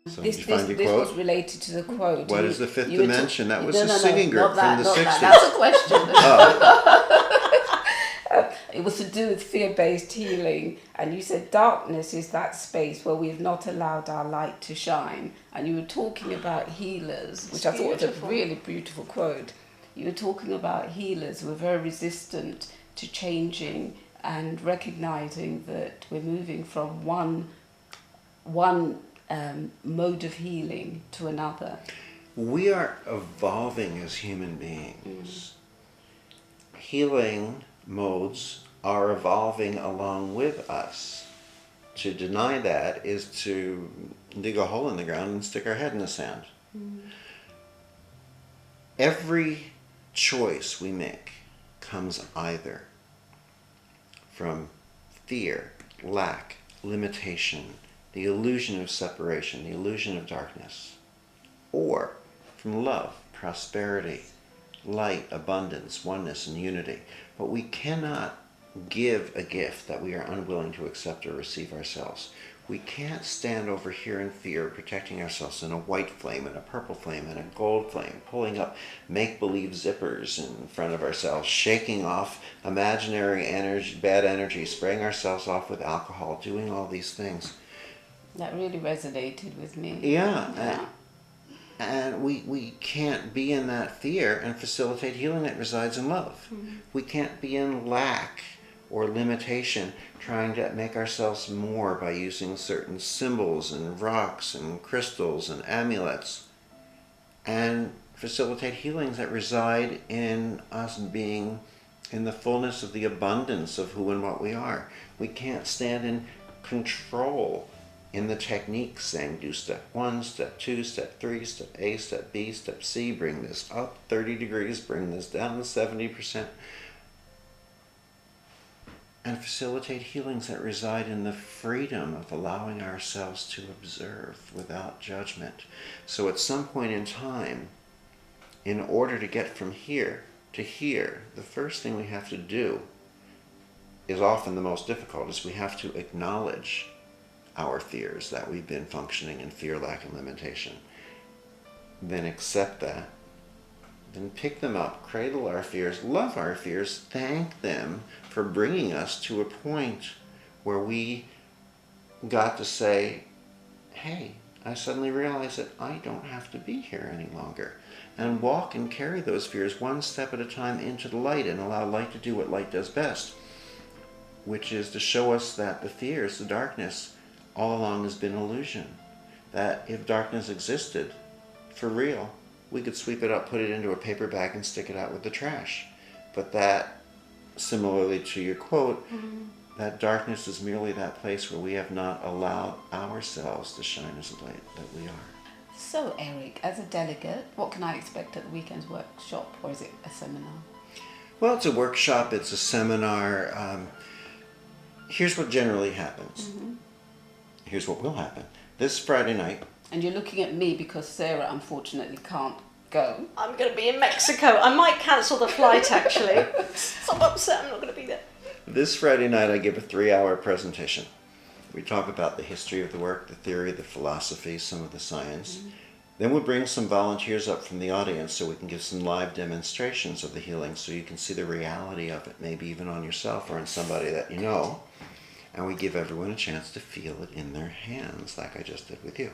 So This, did you find this, your this quote? was related to the quote. What is the fifth you were dimension? That was no, a no, no, singing group not that, from the not 60s. That. That's a question. Oh. It was to do with fear-based healing, and you said darkness is that space where we've not allowed our light to shine. And you were talking about healers, which I thought was a really beautiful quote. You were talking about healers who are very resistant to changing and recognizing that we're moving from one mode of healing to another. We are evolving as human beings. Healing modes are evolving along with us. To deny that is to dig a hole in the ground and stick our head in the sand. Every choice we make comes either from fear, lack, limitation, the illusion of separation, the illusion of darkness, or from love, prosperity, light, abundance, oneness, and unity. But we cannot give a gift that we are unwilling to accept or receive ourselves. We can't stand over here in fear, protecting ourselves in a white flame, and a purple flame, and a gold flame, pulling up make-believe zippers in front of ourselves, shaking off imaginary energy, bad energy, spraying ourselves off with alcohol, doing all these things. That really resonated with me. Yeah. And we can't be in that fear and facilitate healing that resides in love. We can't be in lack or limitation, trying to make ourselves more by using certain symbols and rocks and crystals and amulets, and facilitate healings that reside in us being in the fullness of the abundance of who and what we are. We can't stand in control in the technique saying do step 1, step 2, step 3, step A, step B, step C, bring this up 30 degrees, bring this down 70%, and facilitate healings that reside in the freedom of allowing ourselves to observe without judgment. So at some point in time, in order to get from here to here, the first thing we have to do is often the most difficult, is we have to acknowledge our fears, that we've been functioning in fear, lack, and limitation. Then accept that. Then pick them up, cradle our fears, love our fears, thank them for bringing us to a point where we got to say, hey, I suddenly realized that I don't have to be here any longer. And walk and carry those fears one step at a time into the light, and allow light to do what light does best, which is to show us that the fears, the darkness, all along has been illusion. That if darkness existed for real, we could sweep it up, put it into a paper bag, and stick it out with the trash. But that, similarly to your quote, that darkness is merely that place where we have not allowed ourselves to shine as the light that we are. So Eric, as a delegate, what can I expect at the weekend's workshop, or is it a seminar? Well, it's a workshop, it's a seminar. Here's what generally happens. Here's what will happen. This Friday night. And you're looking at me because Sarah unfortunately can't go. I'm going to be in Mexico. I might cancel the flight actually. So I'm upset I'm not going to be there. This Friday night I give a 3-hour presentation. We talk about the history of the work, the theory, the philosophy, some of the science. Then we'll bring some volunteers up from the audience so we can give some live demonstrations of the healing so you can see the reality of it, maybe even on yourself or on somebody that you know. And we give everyone a chance to feel it in their hands, like I just did with you.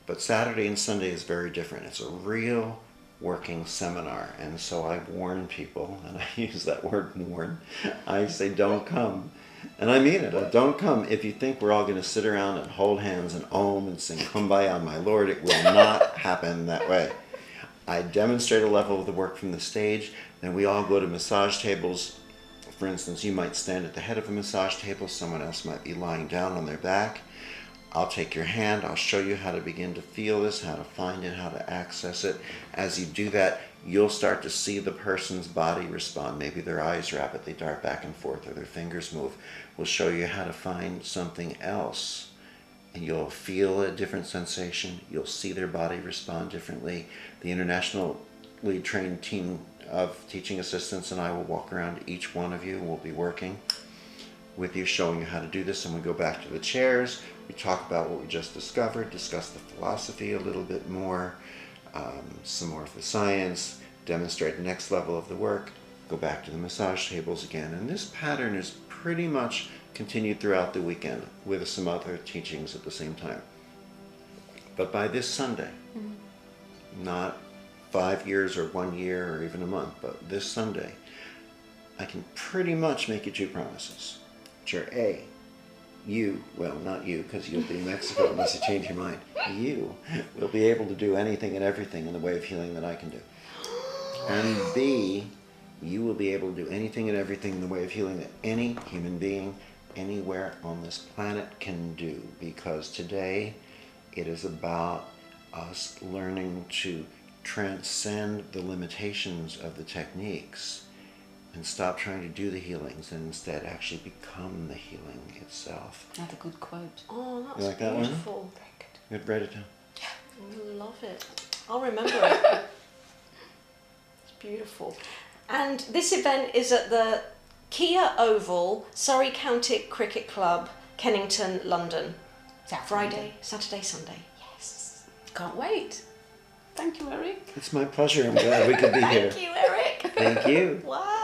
But Saturday and Sunday is very different. It's a real working seminar. And so I warn people, and I use that word warn, I say don't come. And I mean it, don't come. If you think we're all going to sit around and hold hands and om and sing Kumbaya, my Lord, it will not happen that way. I demonstrate a level of the work from the stage, then we all go to massage tables. For instance, you might stand at the head of a massage table, someone else might be lying down on their back. I'll take your hand, I'll show you how to begin to feel this, how to find it, how to access it. As you do that, you'll start to see the person's body respond. Maybe their eyes rapidly dart back and forth or their fingers move. We'll show you how to find something else. And you'll feel a different sensation. You'll see their body respond differently. The internationally trained team of teaching assistants and I will walk around each one of you. We'll be working with you, showing you how to do this, and we go back to the chairs. We talk about what we just discovered, discuss the philosophy a little bit more, some more of the science, demonstrate the next level of the work, go back to the massage tables again. And this pattern is pretty much continued throughout the weekend with some other teachings at the same time. But by this Sunday, not 5 years or 1 year or even a month, but this Sunday, I can pretty much make you 2 promises, which are A, you, well, not you, because you'll be in Mexico unless you change your mind, you will be able to do anything and everything in the way of healing that I can do. And B, you will be able to do anything and everything in the way of healing that any human being anywhere on this planet can do, because today it is about us learning to transcend the limitations of the techniques and stop trying to do the healings and instead actually become the healing itself. Another good quote. Oh, that's You like that beautiful. one? Good, write it down. I love it. I'll remember it. It's beautiful. And this event is at the Kia Oval, Surrey County Cricket Club, Kennington, London. Friday, Saturday, Sunday. Yes. Can't wait. Thank you, Eric. It's my pleasure. I'm glad we could be here. Thank you, Eric. Thank you. Wow.